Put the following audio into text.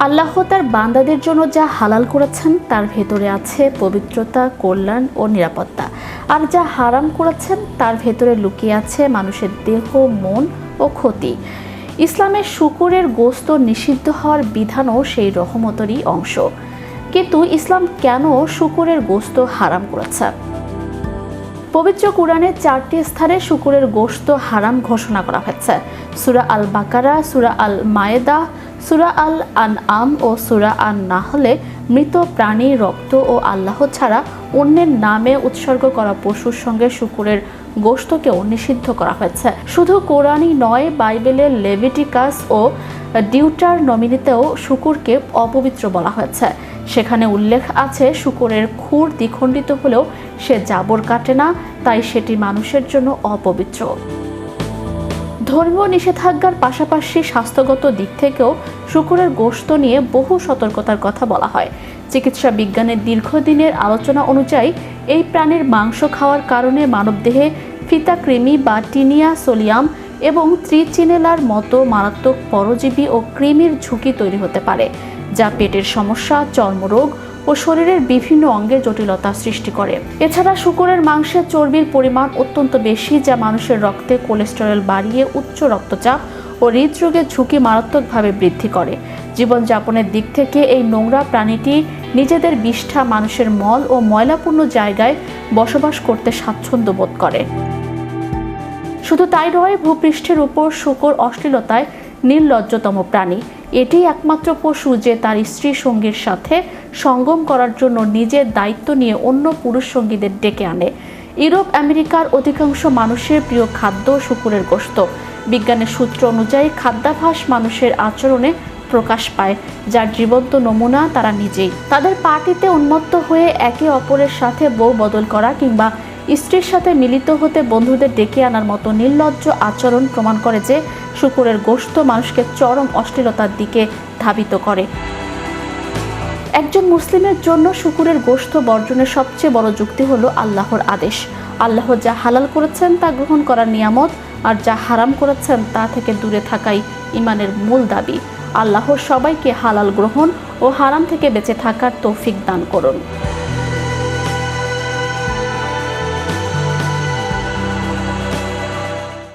আল্লাহ তার বান্দাদের জন্য যা হালাল করেছেন তার ভেতরে আছে পবিত্রতা, কল্যাণ ও নিরাপত্তা। আর যা হারাম করেছেন তার ভেতরে লুকিয়ে আছে মানুষের দেহ, মন ও ক্ষতি। ইসলামের শূকরের গোশত নিষিদ্ধ হওয়ার বিধানও সেই রহমতেরই অংশ। কিন্তু ইসলাম কেন শূকরের গোশত হারাম করেছে? পবিত্র কুরআনে 4টি স্থানে শূকরের গোশত হারাম ঘোষণা করা হয়েছে। সূরা আল বাকারা, সূরা আল মায়েদা, সূরা আল আনআম ও সূরা আন নাহলে মৃত প্রাণী, রক্ত ও আল্লাহ ছাড়া অন্যের নামে উৎসর্গ করা পশুর সঙ্গে শূকরের গোশতকেও নিষিদ্ধ করা হয়েছে। শুধু কোরআনই নয়, বাইবেলের লেভিটিকাস ও ডিউটারনমিতেও শূকরকে অপবিত্র বলা হয়েছে। সেখানে উল্লেখ আছে শূকরের খুর দ্বিখণ্ডিত হলেও সে জাবর কাটে না, তাই সেটি মানুষের জন্য অপবিত্র। ধর্মীয় নিষেধাজ্ঞার পাশাপাশি স্বাস্থ্যগত দিক থেকেও শূকরের গোশত নিয়ে বহু সতর্কতার কথা বলা হয়। চিকিৎসা বিজ্ঞানের দীর্ঘদিনের আলোচনা অনুযায়ী এই প্রাণীর মাংস খাওয়ার কারণে মানবদেহে ফিতাকৃমি বা টিনিয়া সোলিয়াম এবং ট্রিচিনেলার মতো মারাত্মক পরজীবী ও কৃমির ঝুঁকি তৈরি হতে পারে, যা পেটের সমস্যা, চর্মরোগ ও শরীরের বিভিন্ন অঙ্গে জটিলতা সৃষ্টি করে। এছাড়া শূকরের মাংসের চর্বির পরিমাণ অত্যন্ত বেশি, যা মানুষের রক্তে কোলেস্টেরল বাড়িয়ে উচ্চ রক্তচাপ ও হৃদরোগের ঝুঁকি মারাত্মকভাবে বৃদ্ধি করে। জীবনযাপনের দিক থেকে এই নোংরা প্রাণীটি নিজেদের বিষ্ঠা মানুষের মল ও ময়লাপূর্ণ জায়গায় বসবাস করতে স্বাচ্ছন্দ্য বোধ করে। শুধু তাই নয়, ভূপৃষ্ঠের উপর শূকর অশ্লীলতায় নির্লজ্জতম প্রাণী। এটি একমাত্র পশু যে তার স্ত্রী সঙ্গীর সাথে সঙ্গম করার জন্য নিজের দায়িত্ব নিয়ে অন্য পুরুষ সঙ্গীদের ডেকে আনে। ইউরোপ আমেরিকার অধিকাংশ মানুষের প্রিয় খাদ্য শূকরের গোশত। বিজ্ঞানের সূত্র অনুযায়ী খাদ্যাভ্যাস মানুষের আচরণে প্রকাশ পায়, যার জীবন্ত নমুনা তারা নিজেই। তাদের পার্টিতে উন্মত্ত হয়ে একে অপরের সাথে বউ বদল করা কিংবা স্ত্রীর সাথে মিলিত হতে বন্ধুদের ডেকে আনার মতো নির্লজ্জ আচরণ প্রমাণ করে যে শূকরের গোশত মানুষকে চরম অশ্লীলতার দিকে ধাবিত করে। একজন মুসলিমের জন্য শূকরের গোশত বর্জনের সবচেয়ে বড় যুক্তি হলো আল্লাহর আদেশ। আল্লাহ যা হালাল করেছেন তা গ্রহণ করার নিয়ামত, আর যা হারাম করেছেন তা থেকে দূরে থাকাই ঈমানের মূল দাবি। আল্লাহ সবাইকে হালাল গ্রহণ ও হারাম থেকে বেঁচে থাকার তৌফিক দান করুন।